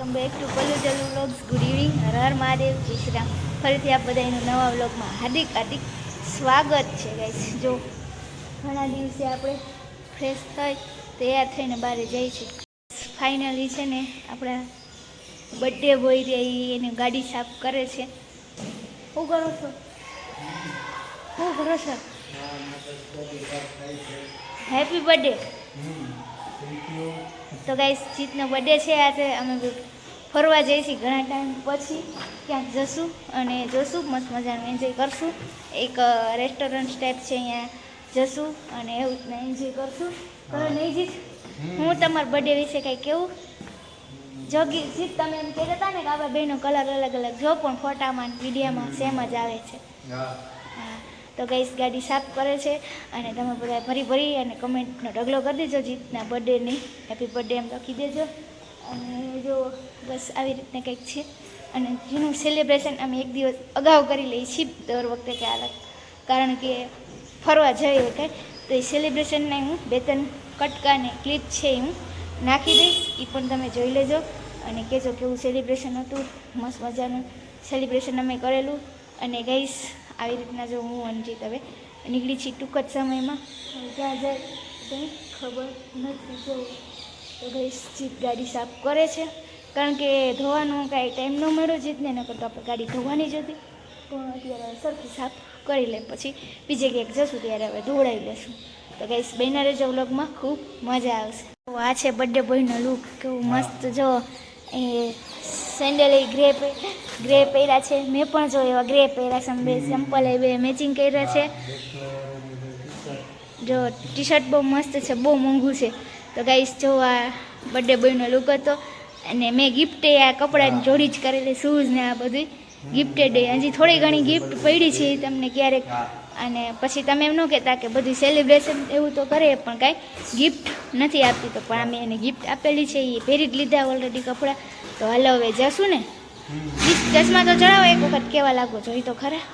Welcome back to પલ્લુજલ vlogs. Good evening. Har Har Mahadev, જય શ્રી રામ. ફરીથી આપ બધાનું નવા વ્લોગમાં હાર્દિક હાર્દિક સ્વાગત છે ગાઈસ. જો ઘણા દિવસે આપણે ફ્રેશ થઈ તૈયાર થઈને બહાર જઈએ છીએ. ફાઇનલી છે ને આપણા બર્થડે બોય રહી એને ગાડી સાફ કરે છે. શું કરો છો? શું કરો છો? Happy birthday. તો ગાઈસ જીતનો બર્થડે છે આજે. અમે ફરવા જઈશું ઘણા ટાઈમ પછી, ક્યાંક જશું અને જોશું, મસ્ત મજાનું એન્જોય કરશું. એક રેસ્ટોરન્ટ ટાઈપ છે, અહીંયા જશું અને એવું રીતના એન્જોય કરશું. કરો નહીં જીત? હું તમારા બર્થડે વિશે કંઈ કેવું? જોગી જીત, તમે એમ કહેતા હતા ને કે આપણા બેનો કલર અલગ અલગ, જો પણ ફોટામાં વિડીયોમાં સેમ જ આવે છે. હા, તો ગાઈસ ગાડી સાફ કરે છે અને તમે બધા ભરી અને કમેન્ટનો ઢગલો કરી દેજો જીતના બર્થડેની હેપી બર્થડે એમ લખી દેજો. અને જો બસ આવી રીતના કંઈક છે. અને જેનું સેલિબ્રેશન અમે એક દિવસ અગાઉ કરી લઈએ છીએ દર વખતે કે આ, કારણ કે ફરવા જઈએ કંઈ તો એ સેલિબ્રેશનના હું 2-3 કટકા ને ક્લિપ છે હું નાખી દઈશ, એ પણ તમે જોઈ લેજો અને કહેજો કેવું સેલિબ્રેશન હતું. મસ્ત મજાનું સેલિબ્રેશન અમે કરેલું. અને ગાઈસ આવી રીતના જો હું અંજીત હવે નીકળી છીએ ટૂંક જ સમયમાં. ક્યાં જાય કંઈ ખબર નથી. જો તો ગાઈસ જીત ગાડી સાફ કરે છે, કારણ કે ધોવાનો કાંઈ ટાઈમ ન મળ્યો જીતને, ન કરતો આપણે ગાડી ધોવાની જ હતી. પણ અત્યારે સરખી સાફ કરી લે, પછી બીજે ક્યાંક જશું ત્યારે હવે ધોવડાવી લેશું. તો ગાઈસ બન્યા રહેજો વ્લોગમાં, ખૂબ મજા આવશે. તો આ છે બર્થડે બોયનો લુક, કેવું મસ્ત. જો એ સેન્ડલ એ ગ્રે પહેર્યા છે, મેં પણ જો એવા ગ્રે પહેર્યા છે. બે સિમ્પલ એ બે મેચિંગ કર્યા છે. જો ટી શર્ટ બહુ મસ્ત છે, બહુ મોંઘું છે. તો ગાઈસ જો આ બર્થડે બોયનો લુક હતો. અને મેં ગિફ્ટે આ કપડાની જોડી જ કરેલી, શૂઝ ને આ બધું ગિફ્ટેડ. હજી થોડી ઘણી ગિફ્ટ પડી છે તમને ક્યારેક. અને પછી તમે એમ ન કહેતા કે બધું સેલિબ્રેશન એવું તો કરે પણ કાંઈ ગિફ્ટ નથી આપતી, તો પણ અમે એને ગિફ્ટ આપેલી છે. એ પહેરી જ લીધા ઓલરેડી કપડાં. તો હાલો હવે જશું ને. ચશ્મા તો ચડાવો, એક વખત કેવા લાગો જોઈ તો ખરા.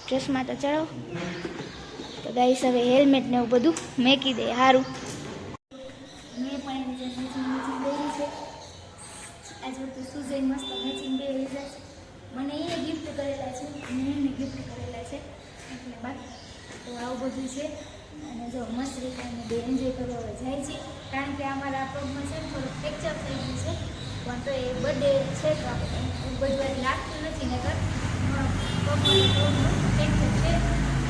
ચશ્મા તો ચડાવો. તો ગાઈસ હવે હેલ્મેટ ને એવું બધું મેકી દે સારું. મેં પણ એની મેચિંગ પહેરી છે. આજે તો શૂઝ મસ્ત મેચિંગ પહેરી છે. મને એ ગિફ્ટ કરેલા છે અને એને ગિફ્ટ કરેલા છે એટલે બાકી તો આવું બધું છે. અને જો મસ્ત રીતે અમે બે એન્જોય કરવા હવે જાય છે, કારણ કે અમારા પગમાં છે ને થોડું ફ્રેક્ચર થઈ ગયું છે. પણ તો એ બર્થડે છે તો આપણે બધું વાર લાગતું નથી, ને પગમાં થોડું ફ્રેક્ચર છે.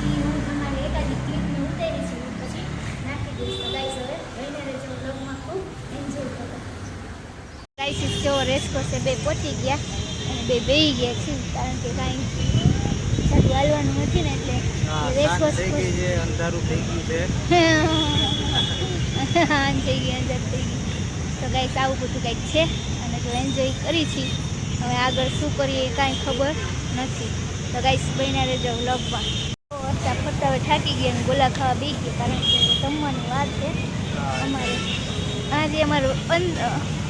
એ હું તમારે એકાદી ક્લિપને ઉતારી છે, પછી નાખી દઈશ. તો ગાઈસ હવે રહીને રહેજો બ્લોગમાં, ખૂબ એન્જોય કરો. ગાઈસ જો રેસકોર્સે બે પહોંચી ગયા અને બે બેહી ગયા છે, કારણ કે કાંઈ સારું હાલવાનું નથી ને એટલે રેસકોર્સ અંધારું થઈ ગયું છે. અંધારું થઈ ગયું. તો ગાઈસ આવું બધું કંઈક છે અને જો એન્જોય કરી છીએ. હવે આગળ શું કરીએ એ કાંઈ ખબર નથી. તો ગાઈસ બન્યા રહેજો વ્લોગમાં. ફરતા ફરતા હવે થાકી ગયા અને ગોલા ખાવા બેસી ગયા, કારણ કે જમવાની વાત છે અમારે. આજે અમારું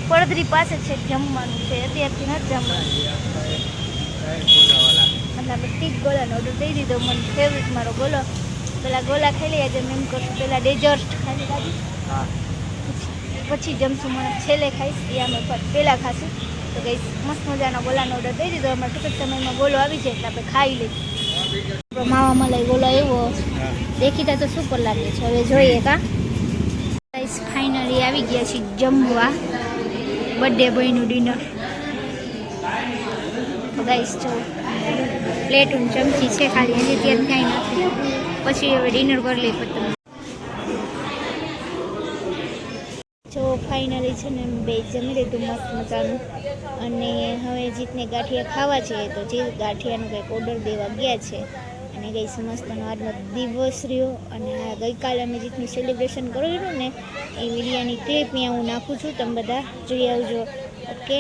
પડદરી પાસે છે જમવાનું છે, અત્યારથી નથી જમવાનું. મતલબ ટીક ગોલાનો ઓર્ડર દઈ દીધો. મને ફેવરેટ મારો ગોલો. પેલા ગોલા ખાઈ લઈએ આજે એમ કરશું. પેલા ડેઝર્ટ ખાલી લાગી, પછી જમશું. મને છેલ્લે ખાઈશ એ અમે પહેલાં ખાશું. તો કંઈ મસ્ત મજાનો ગોલાનો ઓર્ડર દઈ દીધો. અમારે ટૂંક જ સમયમાં ગોલો આવી જાય એટલે આપણે ખાઈ લઈએ. માવા મલાઈ ગોલો એવો દેખીતા તો સુપર લાગે છે. હવે જોઈએ કા. ગાઈસ ફાઇનલી આવી ગયા છીએ જમવા, બર્થડે બોયનું ડિનર. તો ગાઈસ જો પ્લેટ અને ચમચી છે ખાલી, હજી ત્યાં કાંઈ નથી. પછી હવે ડિનર કરી લઈએ પછી. જો ફાઇનલી છે ને બે જમી લીધું મસ્ત મજાનું. અને હવે જીતને ગાંઠિયા ખાવા છે, તો જીત ગાંઠિયાનો કંઈક ઓર્ડર દેવા ગયા છે. અને ગઈ મસ્તનો આજનો દિવસ રહ્યો. અને આ ગઈકાલે અમે જીતનું સેલિબ્રેશન કરેલું ને એ વિડીયોની ક્લિપ અહીંયા હું નાખું છું, તમે બધા જોઈ આવજો. ઓકે.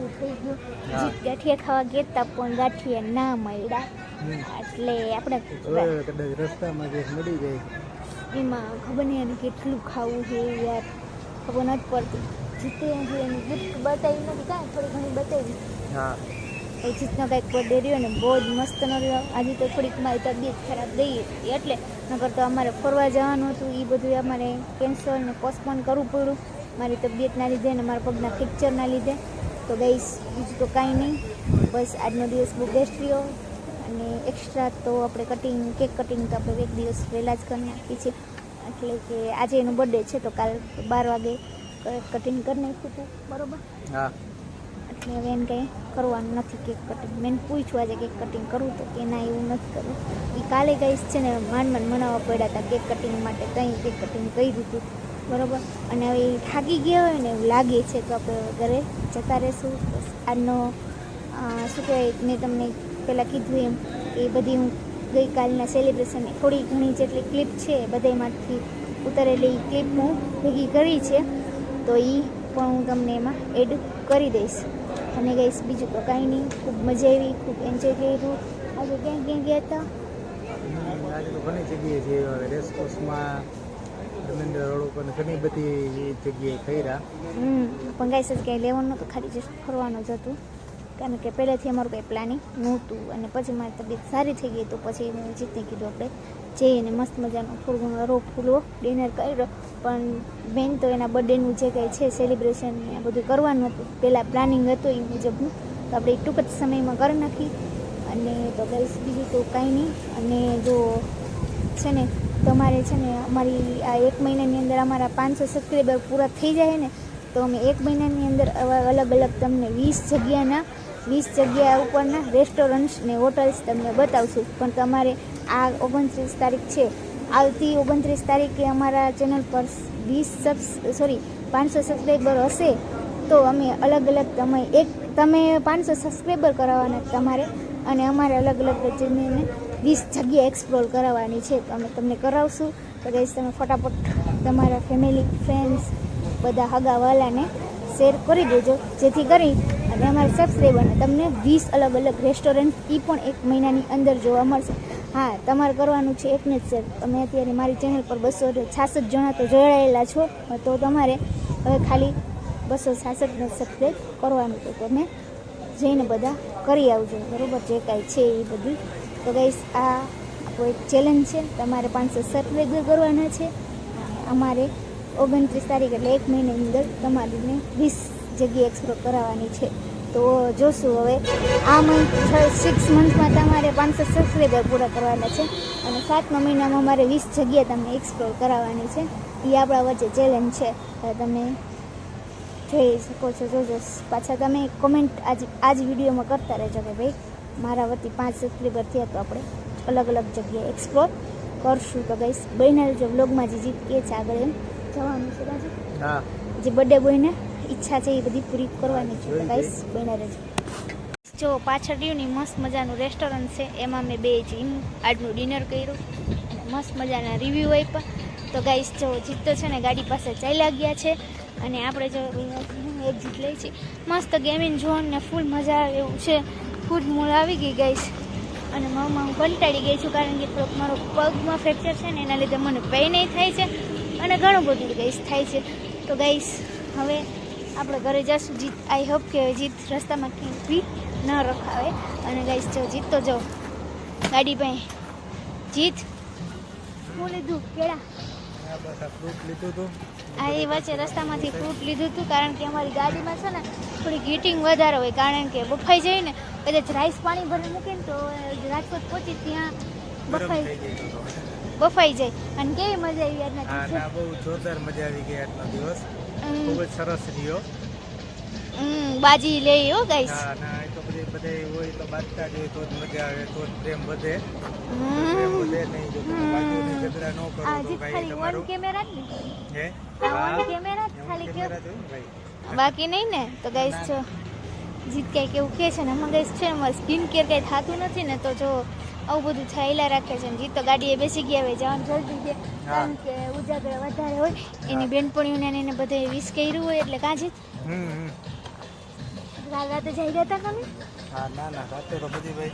બધું થઈ ગયું. જીત ગાંઠિયા ખાવા ગયા પણ ગાંઠિયા ના મળ્યા, એટલે આપણે કદાચ રસ્તામાં જે મળી જાય એમાં ખબર નહીં એને કેટલું ખાવું છે યાર, ખબર નથી પડતી. જીતે જે એની ગિફ્ટ બતાવી નથી, કાંઈ થોડી ઘણી બતાવી. હા, એ જીતનો કાંઈક બર્થડે રહ્યો ને બહુ જ મસ્ત ન રહ્યો. આજે તો થોડીક મારી તબિયત ખરાબ ગઈ હતી, એટલે નકર તો અમારે ફરવા જવાનું હતું, એ બધું અમારે કેન્સલ ને પોસ્ટપોન કરવું પડ્યું મારી તબિયતના લીધે ને મારા પગના ફ્રેક્ચરના લીધે. તો ગઈશ બીજું તો કાંઈ નહીં, બસ આજનો દિવસ બહુ બેસ્ટ રહ્યો. અને એક્સ્ટ્રા તો આપણે કેક કટિંગ તો આપણે એક દિવસ પહેલાં જ કરી નાખી છે, એટલે કે આજે એનો બર્થડે છે તો કાલ 12 વાગે કટિંગ કરી નાખ્યું હતું, બરાબર. હા, એટલે હવે એને કંઈ કરવાનું નથી કેક કટિંગ. મેં પૂછ્યું આજે કેક કટિંગ કરવું તો કે ના એવું નથી કરવું. એ કાલે કહીશ છે ને માંડ મનાવવા પડ્યા હતા કેક કટિંગ માટે, ત્યાં કેક કટિંગ કર્યું હતું, બરાબર. અને હવે એ થાકી ગયા હોય ને એવું લાગે છે તો આપણે ઘરે જતા રહીશું. બસ આજનો શું કહેવાય, મેં તમને પહેલાં કીધું એમ એ બધી હું ગઈકાલના સેલિબ્રેશનની થોડી ઘણી જેટલી ક્લિપ છે બધામાંથી ઉતારેલી ક્લિપ હું ભેગી કરી છે, તો એ પણ હું તમને એમાં એડ કરી દઈશ. અને ગઈશ બીજું તો કાંઈ નહીં, ખૂબ મજા આવી, ખૂબ એન્જોય કર્યું. આજે ક્યાં ગયા હતા? આજે તો ઘણી જગ્યાએ છે, રેસકોર્સમાં, ધર્મેન્દ્ર રોડ ઉપર ઘણી બધી જગ્યાએ ખર્યા. પણ ગાઈસ જ કંઈ લેવાનું નહોતું, ખાલી જસ્ટ ફરવાનું જ હતું, કારણ કે પહેલેથી અમારું કંઈ પ્લાનિંગ નહોતું. અને પછી મારી તબિયત સારી થઈ ગઈ તો પછી મેં જીતને કીધું આપણે જઈને મસ્ત મજાનું થોડું ઘણું હરો ફૂલો ડિનર કર્યો. પણ મેન તો એના બર્થડેનું જે કંઈ છે સેલિબ્રેશન એ બધું કરવાનું હતું, પહેલાં પ્લાનિંગ હતું એ મુજબનું, તો આપણે ટૂંક જ સમયમાં કરી નાખી. અને તો ગાઈસ બીજું તો કાંઈ નહીં. અને જો છે ને તમારે છે ને અમારી આ 1 મહિનાની અંદર અમારા 500 સબસ્ક્રાઈબર પૂરા થઈ જાય ને તો અમે 1 મહિનાની અંદર અલગ અલગ તમને 20 જગ્યા ઉપરના રેસ્ટોરન્ટ્સ ને હોટલ્સ તમને બતાવશું. પણ તમારે આ 29 તારીખ છે, આવતી 29 તારીખે અમારા ચેનલ પર 500 સબસ્ક્રાઈબર હશે તો અમે અલગ અલગ તમે 500 સબસ્ક્રાઈબર કરાવવાના તમારે, અને અમારે અલગ અલગ ચેનલને 20 જગ્યા એક્સપ્લોર કરાવવાની છે, તો અમે તમને કરાવશું. તો ગાઈસ તમે ફટાફટ તમારા ફેમિલી ફ્રેન્ડ્સ બધા હગાવાલાને શેર કરી દેજો, જેથી કરી અને અમારા સબસ્ક્રાઈબરને તમને 20 અલગ અલગ રેસ્ટોરન્ટ એ પણ 1 મહિનાની અંદર જોવા મળશે. હા, તમારે કરવાનું છે એકને જ શેર. તમે અત્યારે મારી ચેનલ પર 266 જણા તો જોડાયેલા છો, તો તમારે હવે ખાલી 266ને સબસ્ક્રાઈબ કરવાનું, તો તમે જઈને બધા કરી આવજો, બરાબર, જે કાંઈ છે એ બધું. તો ગાઈસ આ આપણો એક ચેલેન્જ છે, તમારે 500 સબસ્ક્રાઈબર કરવાના છે. અમારે 29 તારીખ એટલે 1 મહિનાની અંદર તમારે 20 જગ્યાએ એક્સપ્લોર કરાવવાની છે. તો જોશું હવે આ 6 મંથમાં તમારે 500 સબસ્ક્રાઈબર પૂરા કરવાના છે, અને 7મા મહિનામાં અમારે 20 જગ્યા તમને એક્સપ્લોર કરાવવાની છે. એ આપણા વચ્ચે ચેલેન્જ છે, તમે જોઈ શકો છો. જોજો પાછા તમે કોમેન્ટ આજ વિડીયોમાં કરતા રહેજો કે ભાઈ મારા વતી 5 સબસ્ક્રાઈબર થયા તો આપણે અલગ અલગ જગ્યાએ એક્સપ્લોર કરશું. તો ગાઈસ બન્યા રહેજો બ્લોગમાં, જે જીત કે છે આગળ એમ જવાનું છે બાજુ. હા, જે બર્થડે બોયને ઈચ્છા છે એ બધી પૂરી કરવાની છે. તો ગાઈસ બન્યા રહેજો. જો પાછળ રહ્યુંની મસ્ત મજાનું રેસ્ટોરન્ટ છે, એમાં મેં 2 જઈને આજનું ડિનર કર્યું અને મસ્ત મજાના રિવ્યૂ આપ્યા. તો ગાઈસ જો જીત તો છે ને ગાડી પાસે ચાલ્યા ગયા છે, અને આપણે જો એક્ઝિટ લઈ છીએ. મસ્ત ગેમિંગ ઝોન ને ફૂલ મજા આવે એવું છે. ફૂડ મોલ આવી ગઈ ગાઈસ, અને હું કંટાળી ગઈ છું, કારણ કે થોડોક મારો પગમાં ફ્રેક્ચર છે ને એના લીધે મને પેઇન થાય છે અને ઘણું બધું ગાઈસ થાય છે. તો ગાઈસ હવે આપણે ઘરે જઈશું. જીત આઈ હોપ કે જીત રસ્તામાં ક્યાંય બી ન રખાવે. અને ગાઈસ જો જીત તો જો ગાડી પાસે જીત હું લીધું કેળા આ એ વચ્ચે રસ્તામાંથી ફ્રૂટ લીધું હતું, કારણ કે અમારી ગાડીમાં છે ને થોડી હીટિંગ વધારે હોય, કારણ કે બફાઈ જાય ને કદાચ રાઈસ પાણી ભરી મૂકીને તો રાજકોટ પહોંચી ત્યાં બફાઈ જાય. અને કેવી મજા આવી આજના બહુ જોરદાર મજા આવી ગઈ આજનો દિવસ, ખૂબ જ સરસ રહ્યો. બાજી લઈ હો ગાઈસ. હા ના, એ તો બધે હોય તો બાજતા જોઈએ તો જ મજા આવે, તો જ પ્રેમ વધે. પ્રેમ વધે નહીં જો તમે બાજુની ઝઘડા ન કરો તો ભાઈ તમારો કેમેરા જ હે ઓન કેમેરા ખાલી કે બાકી નહીં ને. તો ગાઈસ જો જીત કઈ કેવું કે છે ને, ગાઈસ છે ને મારે સ્કિન કેર કઈ થતું નથી ને, તો જો આવું બધું થયેલા રાખે છે. જીત તો ગાડીએ બેસી ગયા હોય, જવાનું જલ્દી છે, કારણ કે ઉજાગરા વધારે હોય. એની બેનપણીઓને એને બધે વિશ કર્યું હોય, એટલે કાં જીત કાકા તો જઈ ગયા હતા કમી હા ના ના રાતે તો બધી ભાઈ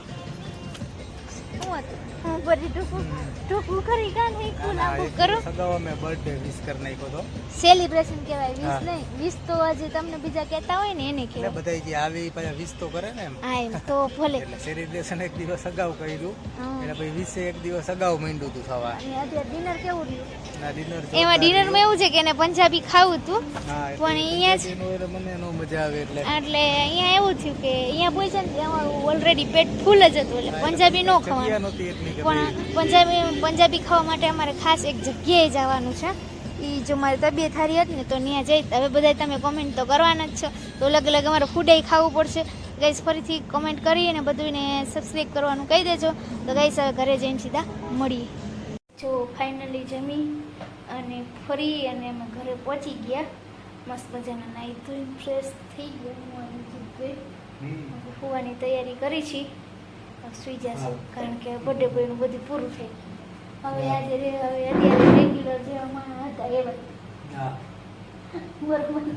શું હતું હું બધી ટૂંકું કરી કાં નહીં ના, ફૂલ ના, આખું એક કરો સગાઓ મેં બર્થડે વિશ કરી નાખ્યો તો સેલિબ્રેશન કહેવાય હા. 20 નહીં 20 તો હજી તમને બીજા કહેતા હોય ને એને એટલે કહેવાય બધા જે આવી પાછા વિશ તો કરે ને એમ હા એમ તો ભલે એટલે સેલિબ્રેશન એક દિવસ અગાઉ કર્યું હા. એટલે પછી વિશે એક દિવસ અગાઉ માંડ્યું હતું થવા અને અત્યારે ડિનર કેવું રહ્યું ના ડિનર એમાં ડિનરમાં એવું છે કે એને પંજાબી ખાવું હતું હા પણ અહીંયા જ જ મને નો મજા આવે એટલે એટલે અહીંયા એવું થયું કે અહીંયા પહોંચ્યા ને અમારું ઓલરેડી પેટ ફૂલ જ હતું એટલે પંજાબી ન જગ્યા ખાવાનું નહોતી એટલી કે પણ પંજાબી ખાવા માટે અમારે ખાસ એક જગ્યાએ જવાનું છે એ જો મારી તબિયત સારી હતી ને તો ત્યાં જઈ હવે બધા તમે કોમેન્ટ તો કરવાના જ છો તો અલગ અલગ અમારે ફૂડે ખાવું પડશે ગાઈસ ફરીથી કોમેન્ટ કરી અને બધુંને સબસ્ક્રાઈબ કરવાનું કહી દેજો તો ગાઈસ હવે ઘરે જઈને સીધા મળીએ જો ફાઇનલી જમી અને ફરી અને અમે ઘરે પહોંચી ગયા મસ્ત મજાના નાહી ધોઈને ફ્રેશ થઈ ગયા હું ગઈ હોવાની તૈયારી કરી છે સુઈ જશું કારણ કે બર્થડે બોયનું બધું પૂરું થઈ ગયું હવે આજે હવે અત્યારે રેગ્યુલર જે અમારા હતા એવા બરોબર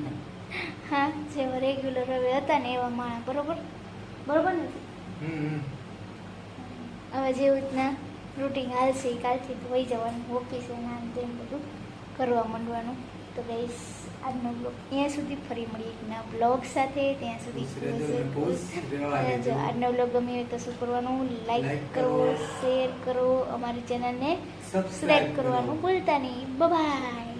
હા જેવા રેગ્યુલર હવે હતા ને એવા માણસ બરોબર બરોબર ને હવે જેવી રીતના રૂટીન હાલશે એ કાલથી તો વહી જવાનું ઓફિસે ના તેમ બધું કરવા માંડવાનું તો ગાઈસ આજનો બ્લોગ અહીંયા સુધી ફરી મળીએ એક નવા બ્લોગ સાથે ત્યાં સુધી જો આજનો બ્લોગ ગમ્યો હોય તો શું કરવાનું લાઈક કરો શેર કરો અમારી ચેનલને સબસ્ક્રાઈબ કરવાનું ભૂલતા નહીં બાય